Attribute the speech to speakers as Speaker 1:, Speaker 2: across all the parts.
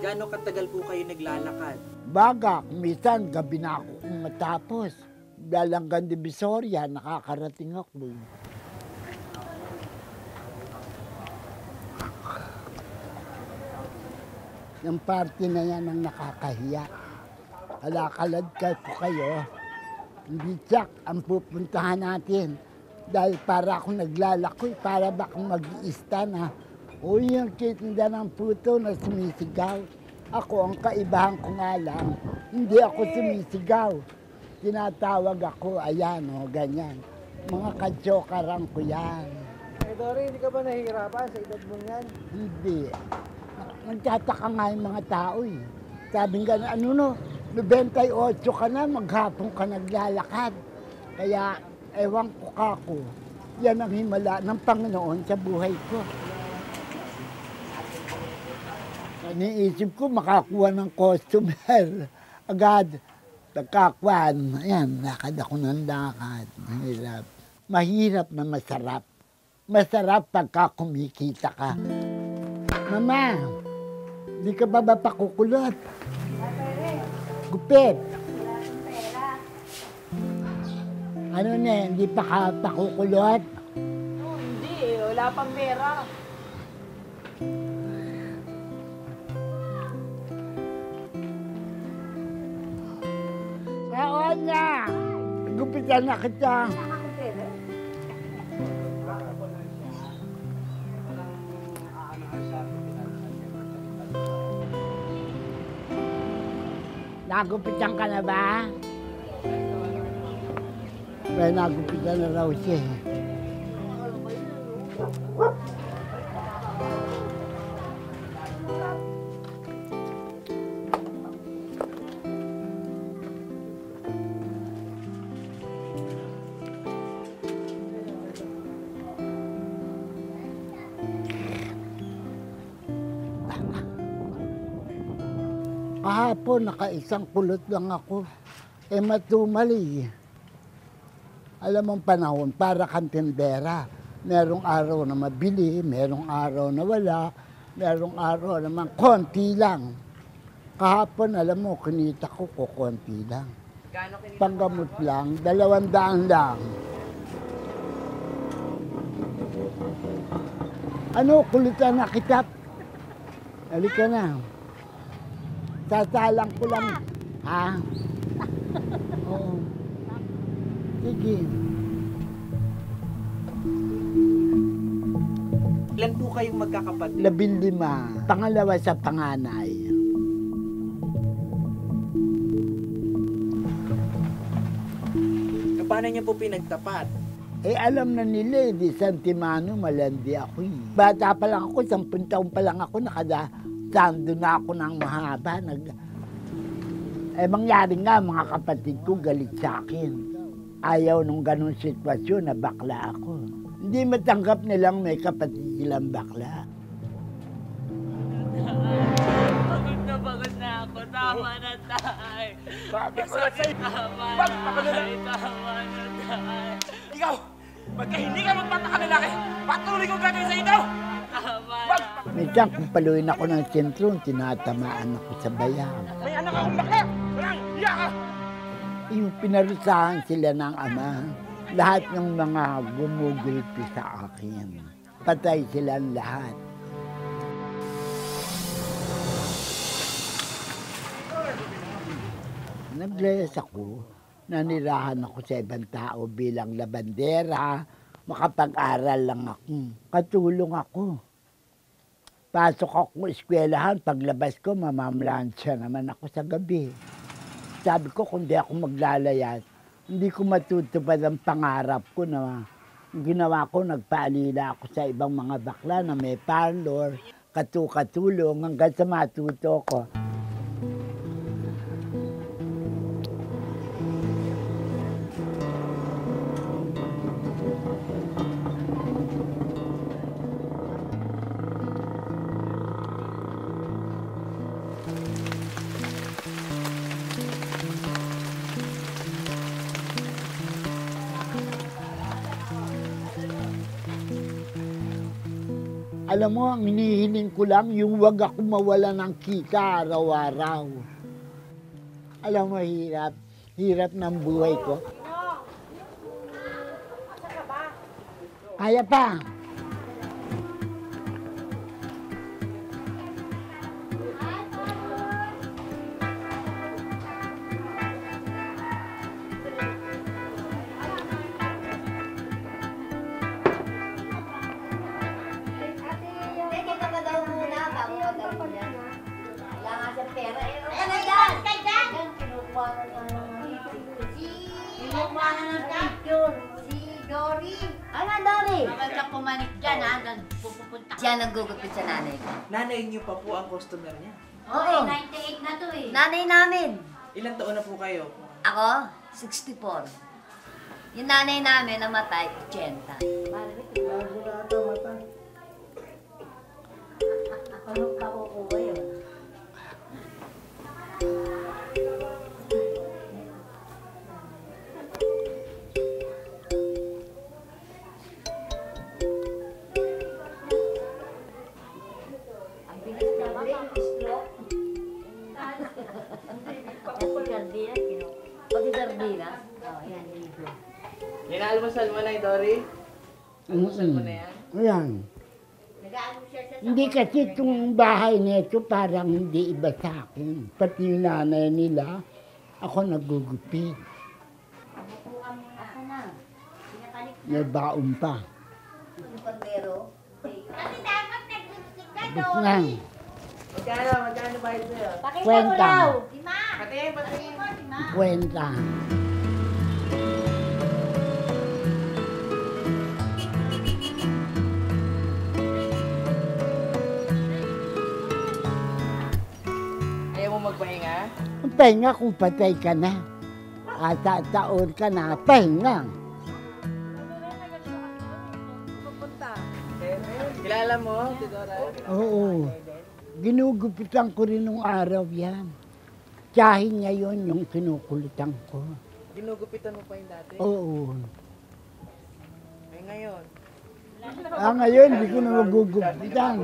Speaker 1: Gaano katagal po kayo naglalakad?
Speaker 2: Baga, minsan gabi na ako kung matapos. Dahil hanggang Divisoria, nakakarating ako. Yung party na yan ang nakakahiya. Alakalad ko kayo. Hindi tsak ang pupuntahan natin. Dahil para akong naglalakoy, para ba akong mag-iista na. O yung kitinda ng puto na sumisigaw. Ako, ang kaibahan ko nga lang, hindi ako sumisigaw. Tinatawag ako, ayan o, ganyan. Mga kadyokarang ko yan.
Speaker 3: Eh, Dory, hindi ka ba nahihirapan sa edad mo yan?
Speaker 2: Hindi. Nagtataka nga yung mga tao eh. Sabi nga, ano no, 98 ka na, maghapon ka naglalakad. Kaya, ewan ko kako, yan ang himala ng Panginoon sa buhay ko. Iniisip ko makakuha ng customer. Agad, nagkakuan. Ayan, lakad ako ng lakad. Mahirap. Mahirap na masarap. Masarap pagka kumikita ka. Mama, di ka ba pakukulot? Gupit. Ano na, hindi pa ka pakukulot?
Speaker 4: No, hindi. Wala pang pera.
Speaker 2: Oo na! Gupitan na kita. Nagupitan ka na ba? May nagupitan na raw siya. Kahapon, nakaisang kulot lang ako. Eh, matumali. Alam mong panahon, para kang tindera. Merong araw na mabili, merong araw na wala, merong araw naman konti lang. Kahapon, alam mo, kinita ko konti lang. Panggamot lang, 200 lang. Ano, kulitan na kita. Halika na. Sasalang ko lang. Ha? Oo. Sige.
Speaker 1: Ilan po kayong magkakapatid?
Speaker 2: 15. Pangalawa sa panganay.
Speaker 1: Paano niyo po pinagtapat?
Speaker 2: Eh, alam na nila, di Santimano, malandi ako eh. Bata pa lang ako, 10 taon pa lang ako, sando na ako ng mahaba. Eh, mangyari nga, mga kapatid ko galit sa akin. Ayaw nung ganun sitwasyon na bakla ako. Hindi matanggap nilang may kapatid silang bakla.
Speaker 4: Pagod na ako. Tama na, tay.
Speaker 3: Sabi ko na sa'yo.
Speaker 4: Tama na, tay. Tama na, tay.
Speaker 3: Ikaw, pagka hindi ka magpapaka lalaki, patuloy kong gagawin sa ito!
Speaker 4: Tama na.
Speaker 2: Minsan kung paluin ako ng sentro, tinatamaan ako sa bayan.
Speaker 3: May anak akong bakla! Walang hiya ka!
Speaker 2: Yung pinarusahan sila ng ama, lahat ng mga gumugulpi sa akin. Patay silang lahat. Nag-bless ako. Nanirahan ako sa ibang tao bilang labandera. Makapag-aral lang ako. Katulong ako. Pasok ako eskwelahan, paglabas ko, mamamlansya naman ako sa gabi. Sabi ko, kung di ako maglalayas, hindi ko matutupad ang pangarap ko na ginawa ko, nagpaalila ako sa ibang mga bakla na may parlor, katulong hanggang sa matuto ko. Alam mo, ang hinihiling ko lang yung wag ako mawala ng kita araw-araw. Alam mo, hirap. Hirap ng buhay ko. Kaya pa.
Speaker 5: Siya naggugupit sa nanay ko.
Speaker 1: Nanay niyo pa po ang customer niya.
Speaker 5: Oo.
Speaker 4: 98 na to eh.
Speaker 5: Nanay namin.
Speaker 1: Ilang taon na po kayo?
Speaker 5: Ako, 64. Yung nanay namin namatay, 80. Anong kakukuha yun?
Speaker 1: Yan ang almusal mo na, Dory? Almusal mo na yan?
Speaker 2: Ayan. Hindi kasi itong bahay nito parang hindi iba sa akin. Pati yung nanay nila, ako nagugupit.
Speaker 5: Ako na.
Speaker 2: May baon pa.
Speaker 5: Yung pambero.
Speaker 4: Kasi dapat nag-lipstick ka
Speaker 2: Bus
Speaker 4: doon.
Speaker 2: na.
Speaker 1: Magkano bayad sa'yo?
Speaker 4: Pakita mo
Speaker 2: Kwenta.
Speaker 4: daw. Lima.
Speaker 1: Patingin, patingin.
Speaker 4: Lima.
Speaker 2: Kwenta.
Speaker 1: Ayaw mo magpahinga?
Speaker 2: Pahinga kung patay ka na. At taon ka na, pahinga.
Speaker 1: Kilala mo, si Dora?
Speaker 2: Oo. Ginugupitan ko rin nung araw yan. Tsahin niya yun yung kinukulitan ko.
Speaker 1: Ginugupitan mo pa yung dati?
Speaker 2: Oo.
Speaker 1: Ay, ngayon.
Speaker 2: Ngayon, hindi ko na magugupitan.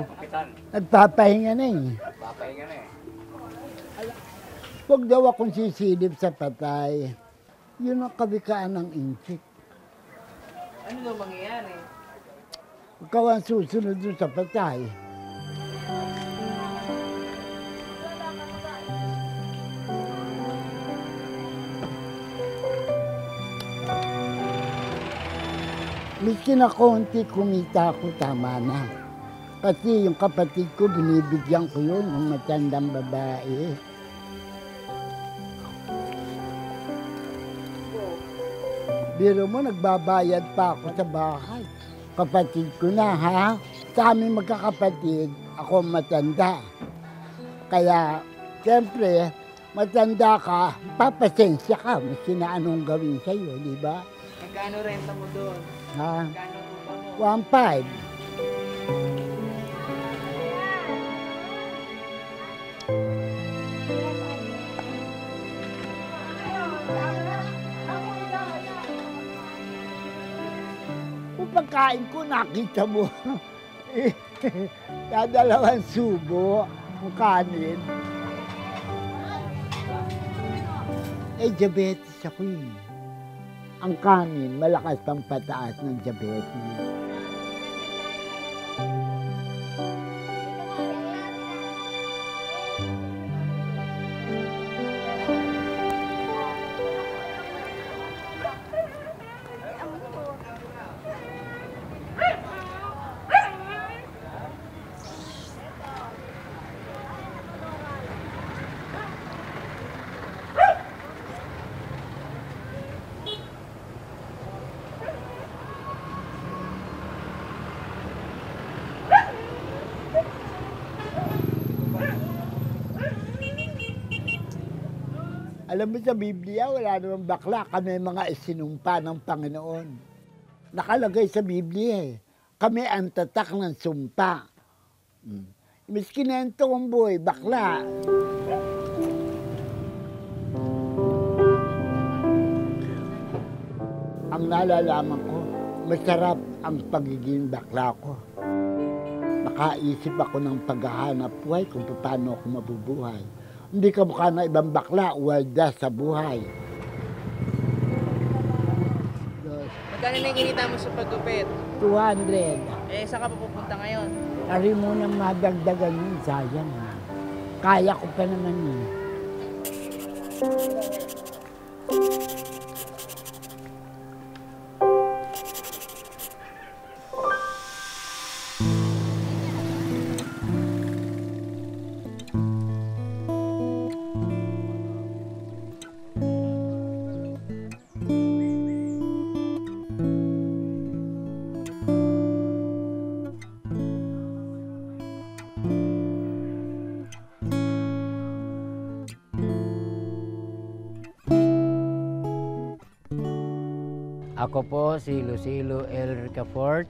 Speaker 2: Nagpapahinga na eh.
Speaker 3: Papahinga na eh.
Speaker 2: Huwag daw akong sisilip sa patay. Yun ang kabikaan ng insik.
Speaker 1: Ano daw mangyayari?
Speaker 2: Ikaw ang susunod dun sa patay. Miski na konti kumita ako, tama na. Kasi yung kapatid ko, binibigyan ko yun ng matandang babae. Biro mo, nagbabayad pa ako sa bahay. Kapatid ko na, ha? Sa aming magkakapatid, ako matanda. Kaya, siyempre, matanda ka, papasensya ka, maski na anong gawin sa'yo, di ba?
Speaker 1: Magkano renta mo doon?
Speaker 2: Ha?
Speaker 1: Magkano upa mo?
Speaker 2: 1.5. Kung pagkain ko, nakita mo, dadalawang subo, ang kanin. Diabetes ako eh. Ang kanin, malakas pang pataas ng diabetes. Alam mo sa Biblia, wala namang bakla. Kami mga isinumpa ng Panginoon. Nakalagay sa Biblia eh. Kami ang tatak ng sumpa. Miskin na yung tomboy, bakla. Ang nalalaman ko, masarap ang pagiging bakla ko. Nakaisip ako ng paghahanap buhay kung paano ako mabubuhay. Hindi ka mukha na ibang bakla, walda sa buhay.
Speaker 1: Magkano na kinita mo sa paggupit?
Speaker 2: 200.
Speaker 1: Eh, saan ka pupunta ngayon?
Speaker 2: Ari mo nang madagdagan yun, sayang. Kaya ko pa naman yun.
Speaker 6: Ako po si Lucilo L. Ricafort,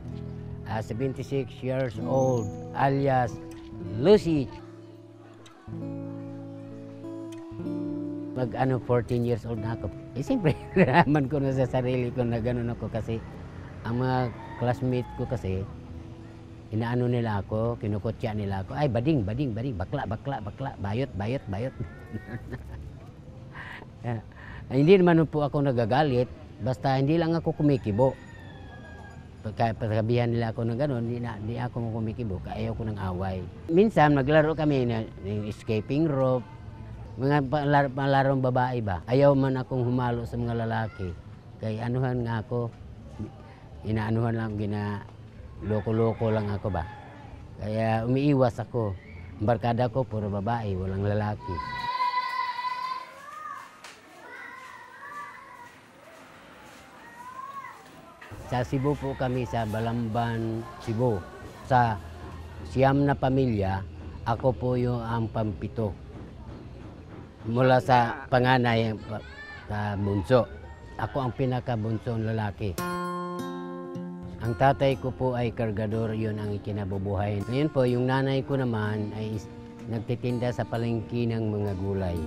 Speaker 6: 76 years old, alias Lucy. 14 years old na ako. Siyempre, naraman ko na sa sarili ko na gano'n ako kasi ang mga classmate ko kasi, inaano nila ako, kinukutya nila ako, ay bading, bakla, bayot. Hindi naman po ako nagagalit, basta hindi lang ako kumikibo. Pagkabihan nila ako ng gano'n, hindi ako kumikibo, ayaw ko ng away. Minsan, maglaro kami ng escaping rope, mga palarong babae ba. Ayaw man akong humalo sa mga lalaki. Kaya anuhan nga ako, inaanuhan lang, loko-loko lang ako ba. Kaya umiiwas ako. Ang barkada ko, puro babae, walang lalaki. Sa Cebu po kami, sa Balamban, Cebu. Sa 9 na pamilya, ako po yung ang pampito. Mula sa panganay, sa bunso. Ako ang pinakabunso lalaki. Ang tatay ko po ay kargador, yun ang ikinabubuhay. Ngayon po, yung nanay ko naman ay nagtitinda sa palengke ng mga gulay.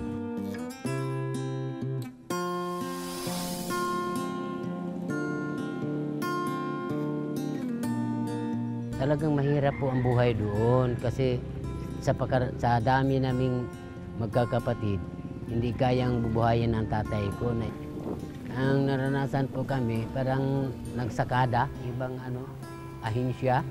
Speaker 6: Talagang mahirap po ang buhay doon kasi sa dami naming magkakapatid, hindi kayang bubuhayin ng tatay ko. Ang naranasan po kami, parang nagsakada, ibang ahinsya.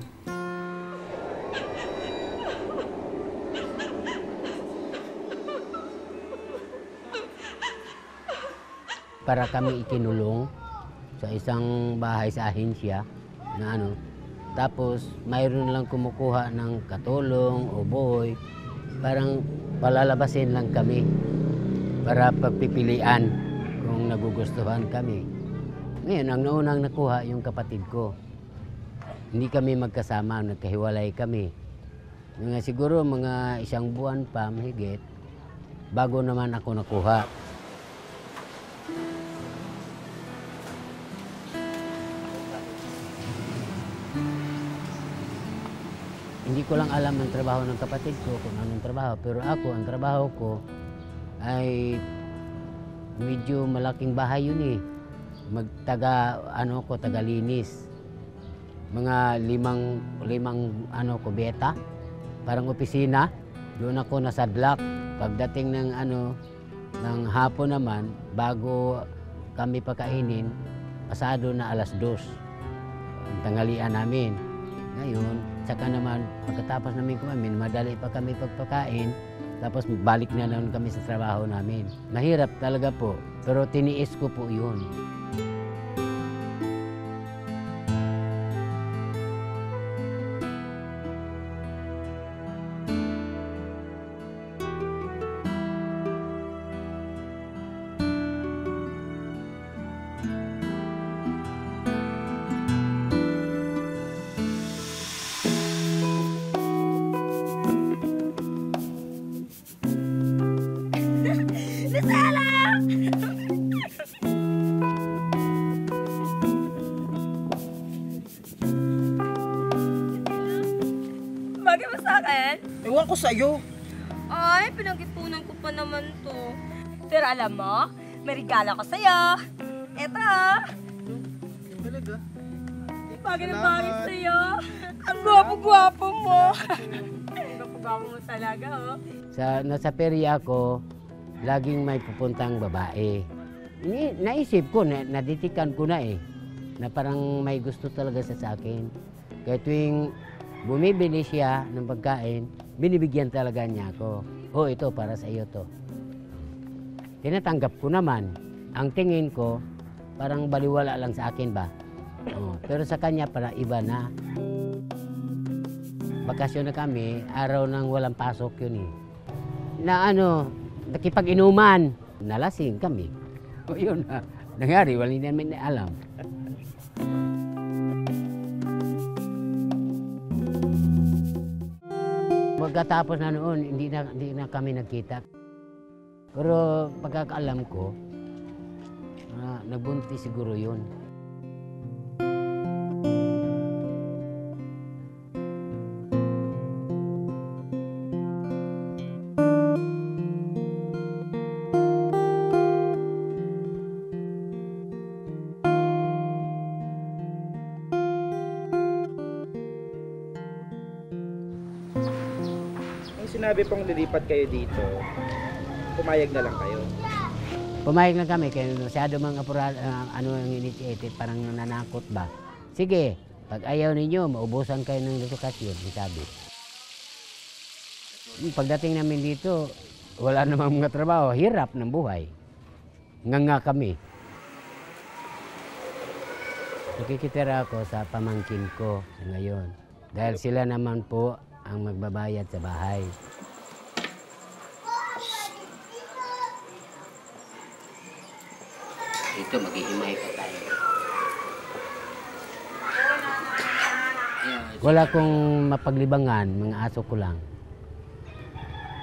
Speaker 6: Para kami ikinulong sa isang bahay sa ahinsya na tapos mayroon lang kumukuha ng katulong o boy, parang palalabasin lang kami para pagpipilian kung nagugustuhan kami. Ngayon, ang naunang nakuha yung kapatid ko. Hindi kami magkasama, nagkahiwalay kami. Siguro mga 1 buwan pa, mahigit, bago naman ako nakuha. Hindi ko lang alam ang trabaho ng kapatid ko, kung anong trabaho. Pero ako, ang trabaho ko ay medyo malaking bahay yun eh. Tagalinis. Mga limang kubeta, parang opisina. Doon ako nasadlak. Pagdating ng hapon naman, bago kami pakainin, pasado na 2:00. Ang tanghalian namin. Ngayon, saka naman, pagkatapos namin kumain, madali pa kami pagpakain, tapos balik na naman kami sa trabaho namin. Mahirap talaga po, pero tiniis ko po yun.
Speaker 4: Stella! Bagay mo sa akin?
Speaker 3: Ewan ko sa'yo.
Speaker 4: Ay, pinag-ipunan ko pa naman to. Pero alam mo, may regalo ko sa'yo. Eto.
Speaker 3: Talaga?
Speaker 4: Bagay na bagay sa'yo. Ang gwapo-gwapo mo. Ang gwapo-gwapo mo talaga, oh.
Speaker 6: Nasa perya ko, laging may pupuntang babae. Naisip ko, naditikan ko na eh, na parang may gusto talaga sa akin. Kaya tuwing bumibili siya ng pagkain, binibigyan talaga niya ako. Oh, ito, para sa iyo to. Tinatanggap ko naman. Ang tingin ko, parang baliwala lang sa akin ba? Oh, pero sa kanya, parang iba na. Bakasyon na kami, araw nang walang pasok yun eh. Nakipag-inuman. Nalasing kami. O yun na, nangyari, wala namin na alam. Pagkatapos na noon, hindi na kami nagkita. Pero pagkakaalam ko, nagbuntis siguro yun.
Speaker 3: Sinabi pong lilipat kayo dito, pumayag na lang kayo.
Speaker 6: Pumayag na kami, kaya masyado mga ang initiative, parang nananakot ba. Sige, pag ayaw ninyo, maubusan kayo ng lokasyon, sabi. Pagdating namin dito, wala namang mga trabaho, hirap ng buhay. Nga kami. Nakikitira ako sa pamangkin ko ngayon. Dahil sila naman po ang magbabayad sa bahay. Ito, mag-iimay pa tayo. Wala kong mapaglibangan, mga aso ko lang.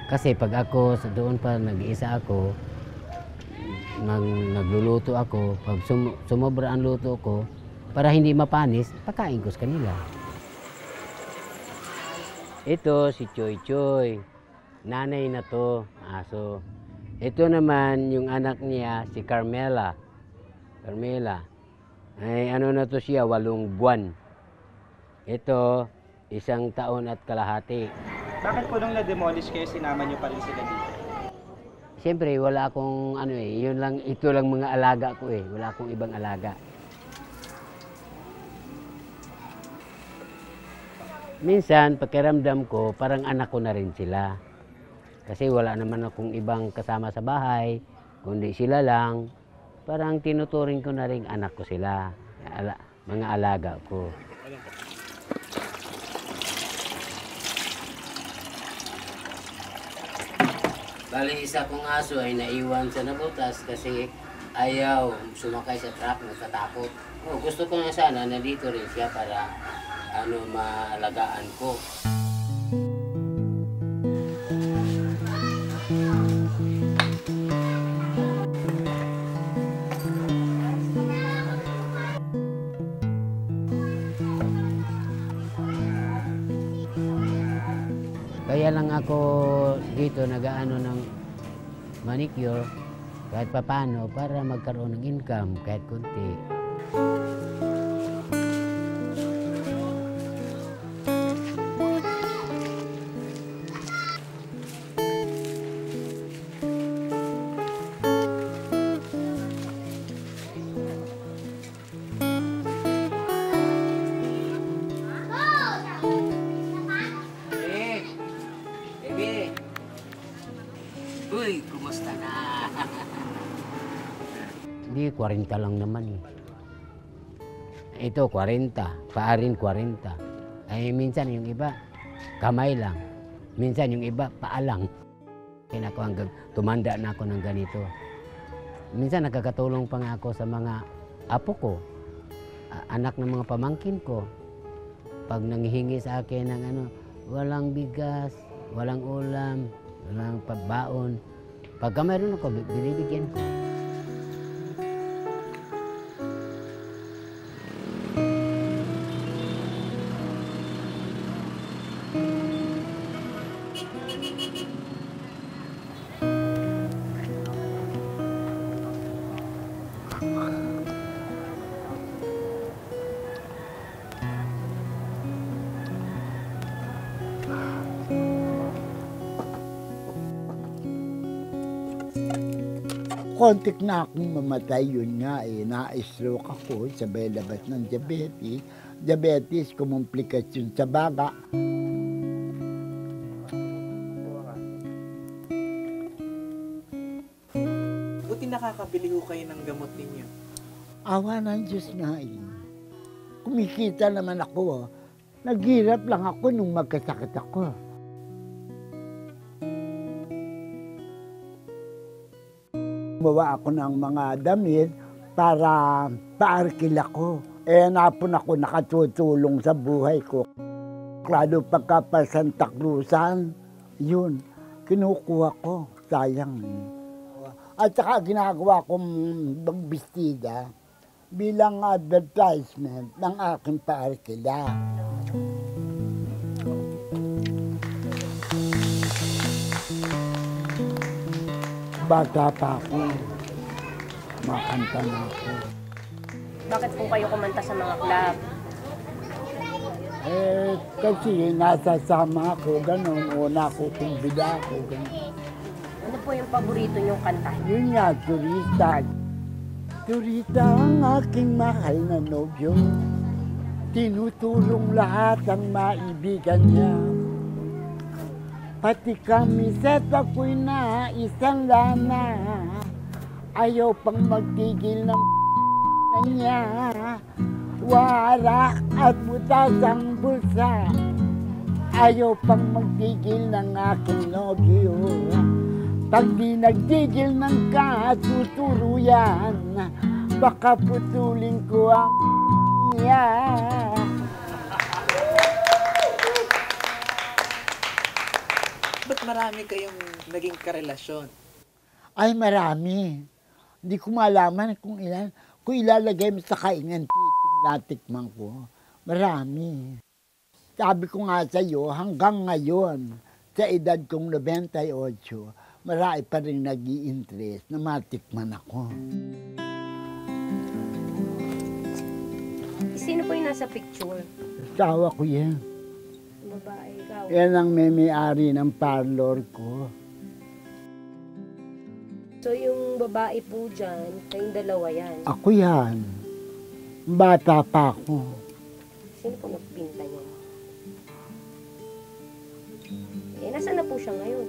Speaker 6: Kasi pag ako, doon pa nag-iisa ako, nagluluto ako, pag sumobra ang luto ko, para hindi mapanis, pakain ko sa kanila. Ito si Choy Choy. Nanay na to, aso. Ito naman yung anak niya, si Carmela. Carmela. Ay ano na to siya, 8 buwan. Ito, 1 taon at kalahati.
Speaker 3: Bakit po nung na-demolish kayo, sinama niyo pa rin sila dito?
Speaker 6: Siyempre, wala akong ito lang mga alaga ko eh. Wala akong ibang alaga. Minsan, pakiramdam ko, parang anak ko na rin sila. Kasi wala naman akong ibang kasama sa bahay, kundi sila lang. Parang tinuturing ko na rin anak ko sila, mga alaga ko. Bali, isa kong aso ay naiwan sa nabutas kasi ayaw sumakay sa truck, natatakot. Oh, gusto ko na sana nandito rin siya para maalagaan ko. Kaya lang ako dito nag-aano ng manicure kahit papano para magkaroon ng income kahit kunti. Uy, kumusta na? Hindi, 40 lang naman eh. Ito, 40. Paarin, 40. Ay, minsan yung iba, kamay lang. Minsan yung iba, paa lang. Kaya ako hanggang tumanda na ako ng ganito. Minsan nagkakatulong pa nga ako sa mga apo ko, anak ng mga pamangkin ko. Pag nanghihingi sa akin ng walang bigas, walang ulam, walang pagbaon. Pagka mayroon ako, binibigyan ko.
Speaker 2: kontik na akong mamatay, yun nga na-stroke ako, sabay labas ng diabetes. Diabetes, kumumplikasyon sa baga.
Speaker 7: Buti nakakabili ko kayo ng gamot ninyo.
Speaker 2: Awa ng Diyos nga Kumikita naman ako. Naghirap lang ako nung magkasakit ako. Gumawa ako ng mga damit para paarkil ako. Napon ako nakatutulong sa buhay ko. Lalo pagka pa Santa Cruzan, yun, kinukuha ko. Sayang. At saka ginagawa kong bagbistida bilang advertisement ng aking paarkila. Bata pa ako, makanta na ako.
Speaker 4: Bakit po kayo kumanta sa mga club?
Speaker 2: Kasi nasasama ako, ganun, o nakukumbida ako, ganun.
Speaker 4: Ano po yung paborito niyong kanta?
Speaker 2: Yun nga, turista. Turista ang aking mahal na nobyo. Tinutulong lahat ang maibigan niya. Pati kami set ako'y na isang lana. Ayaw pang magtigil ng niya. Warak at butas ang bulsa. Ayaw pang magtigil ng aking nobyo. Pag di nagtigil ng katuturuyan, baka putulin ko ang niya.
Speaker 7: Ba't marami kayong naging karelasyon?
Speaker 2: Ay, marami. Hindi ko malaman kung ilan. Kung ilalagay mo sa kaingan, natikman ko. Marami. Sabi ko nga sa iyo, hanggang ngayon, sa edad kong 98, marami pa rin nag-i-interest na matikman ako.
Speaker 4: Sino po yung nasa picture?
Speaker 2: Asawa ko yan.
Speaker 4: Babae, ikaw.
Speaker 2: Yan ang may-ari ng parlor ko.
Speaker 4: So yung babae po dyan, kayong dalawa yan.
Speaker 2: Ako yan. Bata pa ako.
Speaker 4: Sino po nagpinta niya? Nasaan na po siya ngayon?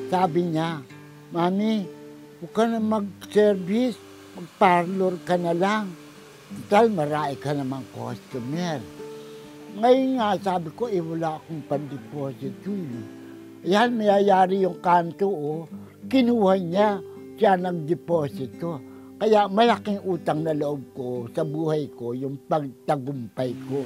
Speaker 2: Sabi niya, Mami, huwag ka na mag-service, mag-parlor ka na lang. Total, marami ka namang customer. Ngayon nga, sabi ko, wala akong pan-deposit yun. Yan, mayayari yung kanto, kinuha niya, siya nag-deposit ko. Kaya malaking utang na loob ko sa buhay ko, yung pagtagumpay ko.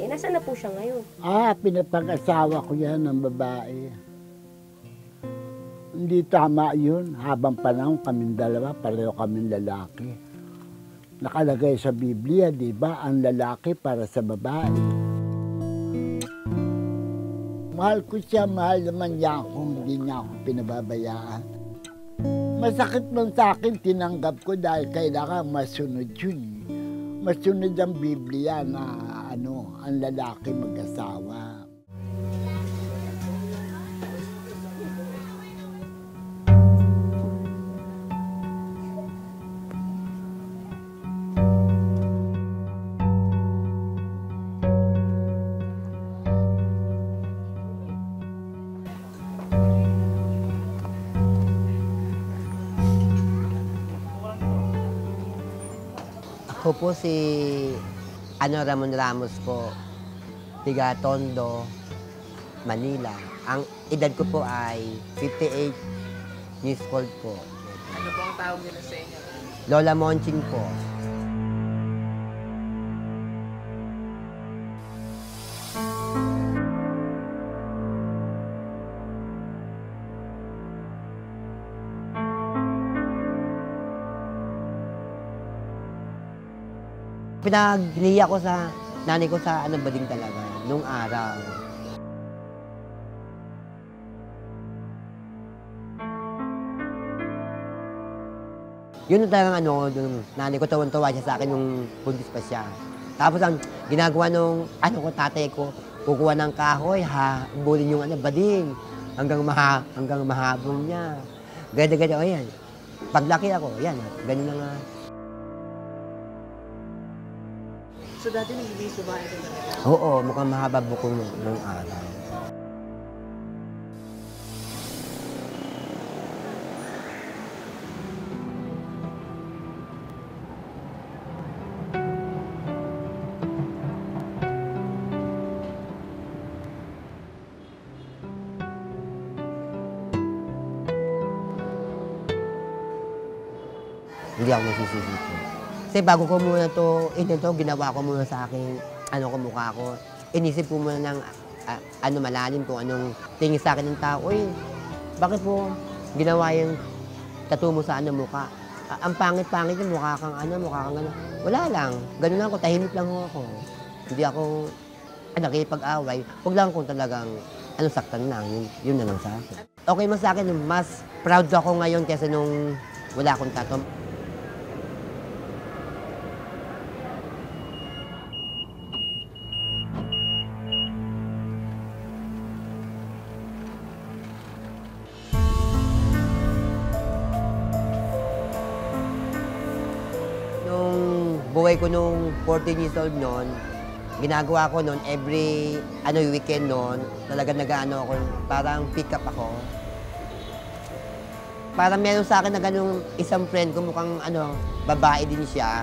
Speaker 4: Nasaan na po siya ngayon?
Speaker 2: Pinapag-asawa ko yan ng babae. Hindi tama yun. Habang panahon kaming dalawa, pareho kaming lalaki. Nakalagay sa Biblia, di ba? Ang lalaki para sa babae. Mahal ko siya, mahal naman niya ako. Hindi niya ako pinababayaan. Masakit man sa akin, tinanggap ko dahil kailangan masunod yun. Masunod ang Biblia na ang lalaki mag-asawa.
Speaker 8: Ako po si Ramon Ramos po, tiga Tondo, Manila. Ang edad ko po ay 58 years old po.
Speaker 7: Ano po ang tawag nila sa inyo?
Speaker 8: Lola Monching po. Pinagniya ko sa nanay ko sa bading talaga, nung araw. Yun na talagang yung nanay ko, tawan-tawa siya sa akin nung buntis pa siya. Tapos ang ginagawa nung tatay ko, kukuha ng kahoy, bulin yung bading, hanggang mahabong niya. Ganda-ganda, o yan. Paglaki ako, yan, ganyan na nga.
Speaker 7: So dati nagliliso ba ito talaga?
Speaker 8: Oo, mukhang mahaba buko nung araw. Hindi ako nagsisisi po. Kasi bago ko muna ginawa ko muna sa akin, mukha ko. Inisip ko muna ng malalim kung anong tingin sa akin ng tao. Uy, bakit po ginawa yung tattoo mo sa mukha? Ang pangit-pangit yung mukha kang gano'n. Wala lang. Ganun lang ako, tahimik lang ako. Hindi ako nakikipag-away. Huwag lang kung talagang saktan lang. Yun na lang sa akin. Okay man sa akin, mas proud ako ngayon kaysa nung wala akong tattoo. Buhay ko nung 14 years old noon, ginagawa ko noon every weekend noon, talagang ako, parang pick up ako. Parang meron sa akin na ganung isang friend ko, mukhang babae din siya.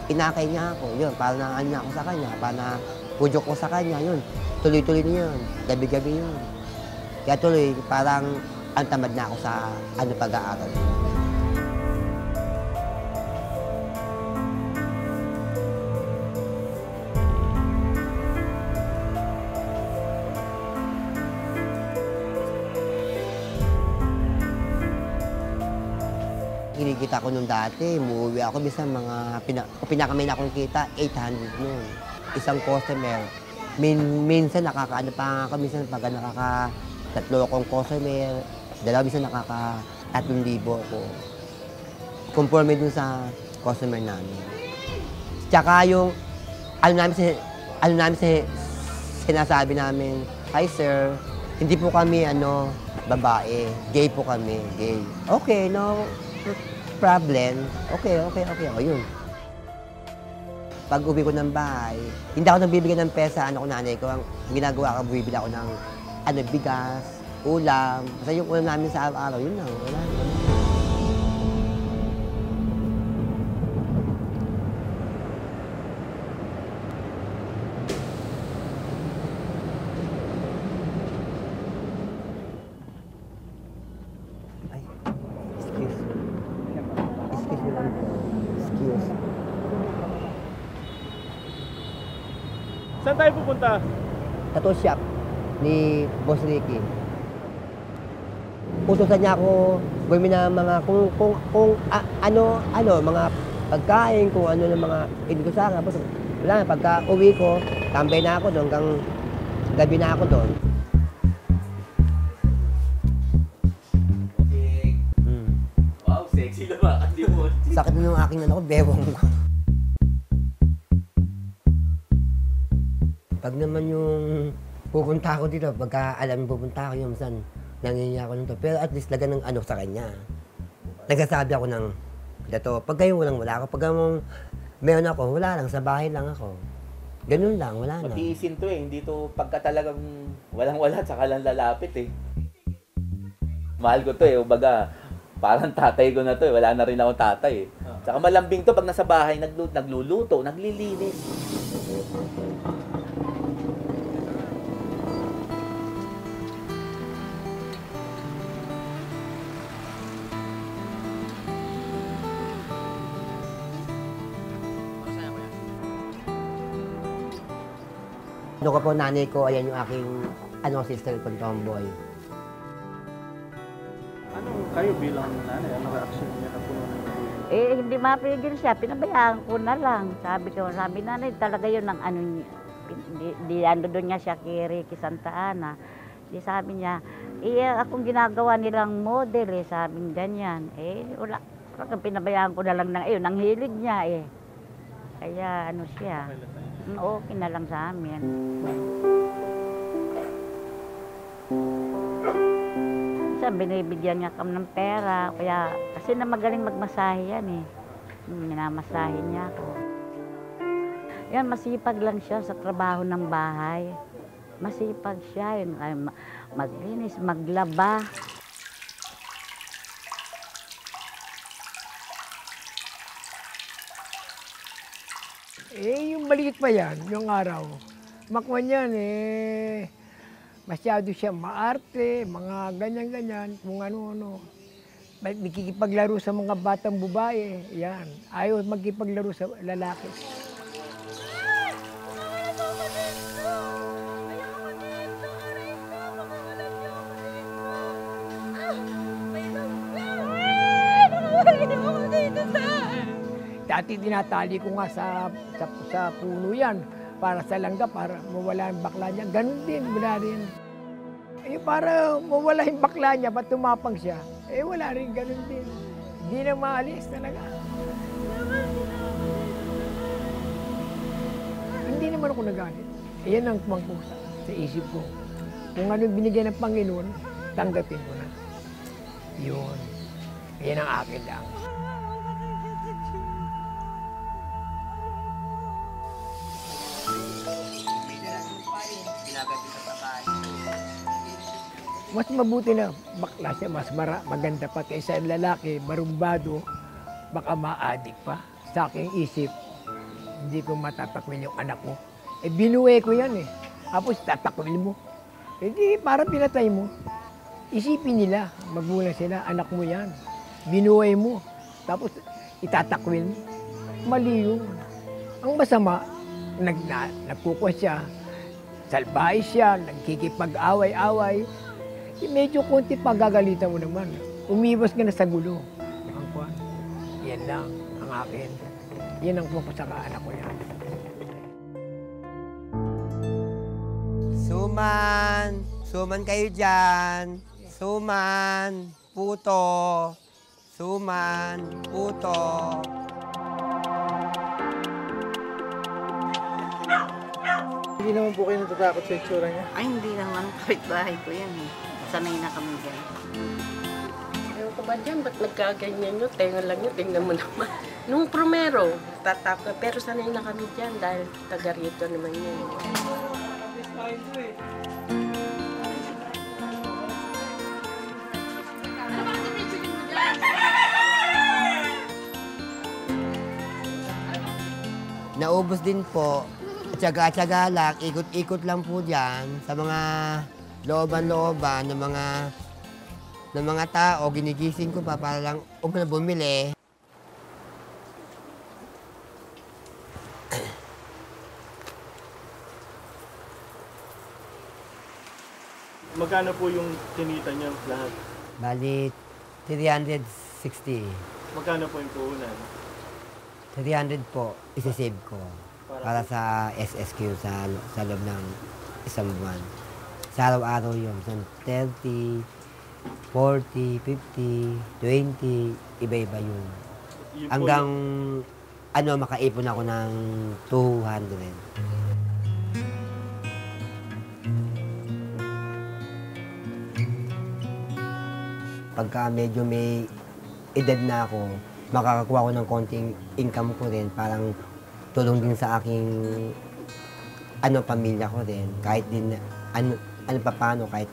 Speaker 8: Inakay niya ako, yun, parang na ako sa kanya, parang pudyok ko sa kanya, yun. Tuloy-tuloy na yun, gabi-gabi yun. Kaya tuloy, parang ang tamad na ako sa pag-aaral. Kinikita ko nung dati, umuwi ako, minsan pinakamay na akong kita, 800 nun. Isang customer. Minsan nakakaano pa ako, minsan pag nakaka-3 akong customer, minsan nakaka-3,000 ako. Conforme dun sa customer namin. Tsaka yung, sinasabi namin, hi sir, hindi po kami babae, gay po kami, gay. Okay, no problem. Okay. O, yun. Pag uwi ko ng bahay, hindi ako nagbibigay ng pesa, nanay ko. Ang ginagawa ko, bumibili ako ng bigas, ulam. Basta yung ulam namin sa araw-araw, yun lang. Wala.
Speaker 3: Saan tayo pupunta?
Speaker 8: Tattoo shop ni Boss Ricky. Utusan niya ako bumili ng mga mga pagkain, kung ano ng mga hindi ko sana. Wala na, pagka uwi ko, tambay na ako doon, hanggang gabi na ako doon.
Speaker 3: Wow, sexy naman.
Speaker 8: Sakit na yung aking bewang ko. Pag naman yung pupunta ako dito, pagka alam pupunta ako yung minsan, nangingiya ako nito. Pero at least laga ng sa kanya. Nagsasabi ako ng dato. Pag kayo wala ako. Pag meron ako, wala lang. Sa bahay lang ako. Ganun lang, wala na.
Speaker 3: Matiisin to hindi to pagka talagang walang-wala, tsaka lang lalapit Mahal ko to Ubaga,
Speaker 9: Parang tatay ko na to, wala na rin akong tatay eh. Tsaka malambing to pag nasa bahay, nagluluto, naglilinis.
Speaker 8: Ano ko po, nanay ko, ayan yung aking sister kong tomboy.
Speaker 10: Ano kayo bilang nanay? Ano reaction niya na puno ng
Speaker 11: Hindi mapigil siya. Pinabayaan ko na lang. Sabi nanay, talaga yun ang ano niya. Ano doon niya siya kay Ricky Santa Ana. Di sabi niya, akong ginagawa nilang model sabi niya ganyan. Wala. Pinabayaan ko na lang ang hilig niya Kaya ano siya. Okay na lang sa amin. Binibigyan niya kami ng pera. Kaya, kasi na magaling magmasahe yan Minamasahe niya ako. Yan, masipag lang siya sa trabaho ng bahay. Masipag siya. Maglinis, maglaba.
Speaker 12: Yung maliit pa yan, yung araw. Makwan yan masyado siya maarte, mga ganyan-ganyan, kung ano-ano. Nakikipaglaro sa mga batang babae, yan. Ayaw magkipaglaro sa lalaki. Dati tinatali ko nga sa puno yan para sa langga, para mawala yung bakla niya. Ganun din, wala rin. Para mawala yung bakla niya, ba't tumapang siya? Wala rin, ganun din. Hindi na maalis talaga. Hindi naman ako nagalit. Yan ang kumangkusa sa isip ko. Kung ano binigyan ng Panginoon, tanggapin ko na. Yun. Yan ang akin lang. Mas mabuti na bakla siya, mas maganda pa kaysa lalaki, marumbado, baka ma-addict pa. Sa aking isip, hindi ko matatakwil yung anak mo. Binuhay ko yan Tapos tatakwil mo. Di parang pinatay mo. Isipin nila, magulang sila, anak mo yan. Binuhay mo. Tapos itatakwil mo. Mali yun. Ang masama, nagkukuha siya, salbahe siya, nagkikipag-away-away. Medyo konti pagagalitan mo naman. Umiwas ka na sa gulo. Yan lang ang akin. Yan ang pumapasaka anak ko yan.
Speaker 8: Suman kayo dyan. Suman, puto. Suman, puto.
Speaker 10: Hindi naman po kayo natatakot sa itsura niya?
Speaker 11: Ay, hindi naman. Kapit-bahay ko yan Sanay na kami dyan.
Speaker 1: Ayaw ko ba dyan? Ba't nagkaganyan nyo? Tenga lang nyo, tingnan mo naman. Nung primero, tatakot. Pero sanay na kami dyan dahil taga rito naman yan.
Speaker 8: Naubos din po. Tsaga-tsaga lang, ikot-ikot lang po dyan sa mga looban-looban ng mga tao. Ginigising ko pa para lang na bumili.
Speaker 10: Magkano po yung kinita niyo lahat?
Speaker 8: Bali, 360.
Speaker 10: Magkano po yung puhunan?
Speaker 8: 300 po, isasave ko. Para sa SSQ sa loob ng isang buwan. Sa araw-araw yun. 30, 40, 50, 20, iba-iba yun. Hanggang makaipon ako ng 200. Pagka medyo may edad na ako, makakakuha ko ng konting income ko rin, parang tulong din sa aking pamilya ko rin. Kahit din paano, kahit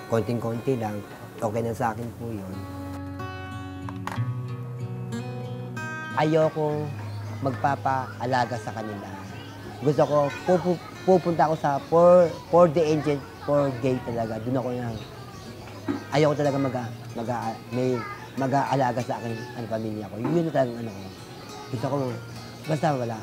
Speaker 8: konting-konti lang, okay na sa akin po yun. ayoko magpapaalaga sa kanila. Gusto ko, pupunta ako sa for the angel, for gay talaga. Doon ako na, ayoko talaga mag-aalaga sa akin ang pamilya ko. Yun talagang ano ko. Gusto ko, basta wala.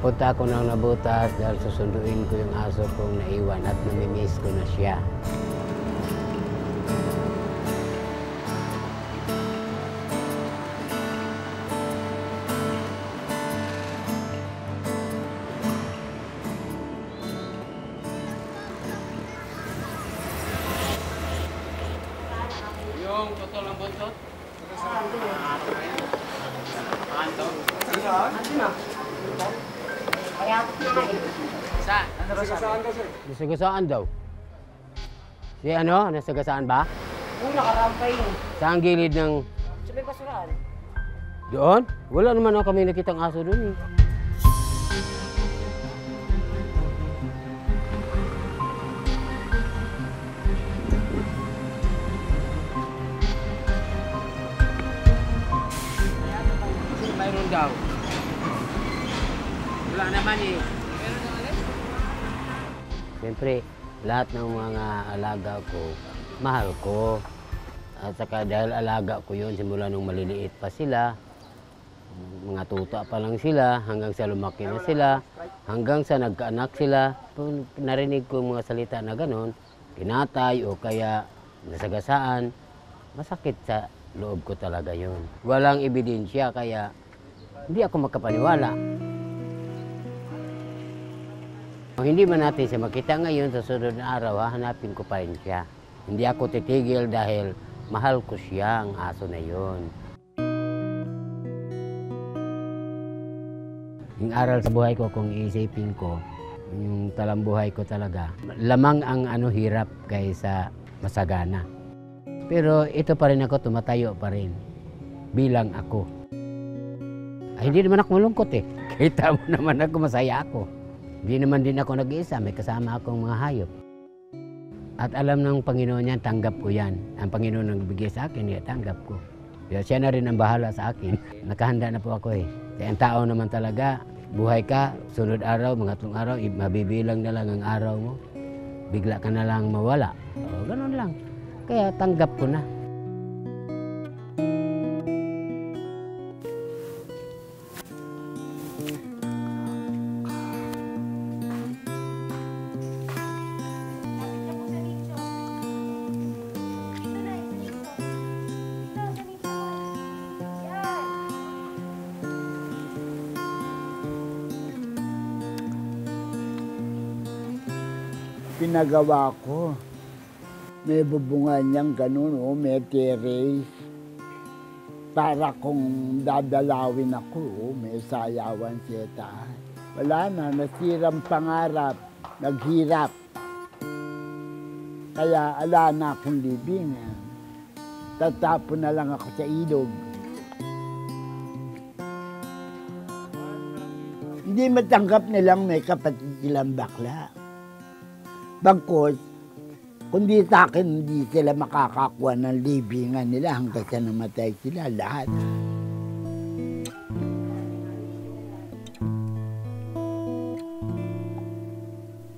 Speaker 6: Pupunta ako ng Nabutas dahil susunduin ko yung aso kong naiwan at namimiss ko na siya.
Speaker 3: Yung totoo lang buntot?
Speaker 7: Saan? Ano ba sabi?
Speaker 6: Nasagasaan daw. Si ano? Nasagasaan ba?
Speaker 7: Yung nakarampay yun.
Speaker 6: Sa gilid ng...
Speaker 7: Sa may basurahan.
Speaker 6: Doon? Wala naman ako kami nakitang aso doon eh.
Speaker 3: Mayroon daw. Wala naman eh.
Speaker 6: Siyempre, lahat ng mga alaga ko, mahal ko. At saka dahil alaga ko yun, simula nung maliliit pa sila, mga tuta pa lang sila, hanggang sa lumaki na sila, hanggang sa nagkaanak sila. Kung narinig ko mga salita na gano'n, kinatay o kaya nasagasaan, masakit sa loob ko talaga yun. Walang ebidensya, kaya hindi ako makapaniwala. Kung hindi man natin siya makita ngayon, sa sunod na araw, hahanapin ko pa rin siya. Hindi ako titigil dahil mahal ko siya, ang aso na yun. Yung aral sa buhay ko, kung iisipin ko, yung talambuhay ko talaga, lamang ang hirap kaysa masagana. Pero ito pa rin ako, tumatayo pa rin, bilang ako. Ay, hindi naman ako malungkot eh. Kita mo naman ako, masaya ako. Hindi naman din ako nag-iisa, may kasama akong mga hayop. At alam ng Panginoon yan, tanggap ko yan. Ang Panginoon nagbigay sa akin, tanggap ko. Kaya siya na rin ang bahala sa akin. Nakahanda na po ako eh. Kaya ang tao naman talaga, buhay ka, sunod araw, mga 3 araw, mabibilang na lang ang araw mo. Bigla ka na lang mawala. O, ganun lang. Kaya tanggap ko na.
Speaker 2: Pinagawa ko. May bubungan niyang ganun, may terrace. Para kung dadalawin ako, may sayawan siya taas. Wala na, nasirang pangarap, naghirap. Kaya ala na akong libingan. Tatapon na lang ako sa ilog. Hindi matanggap nilang may kapatid nilang bakla. Bagkos, kundi sa akin, hindi sila makakakuha ng libingan nila hanggang sa namatay sila lahat.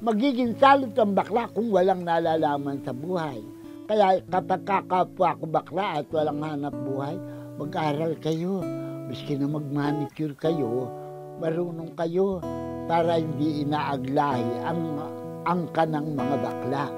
Speaker 2: Magiging salot ang bakla kung walang nalalaman sa buhay. Kaya kapag kakapwa ko bakla at walang hanap buhay, mag-aral kayo. Miski na mag-manicure kayo, marunong kayo para hindi inaaglahi ang kanang mga bakla.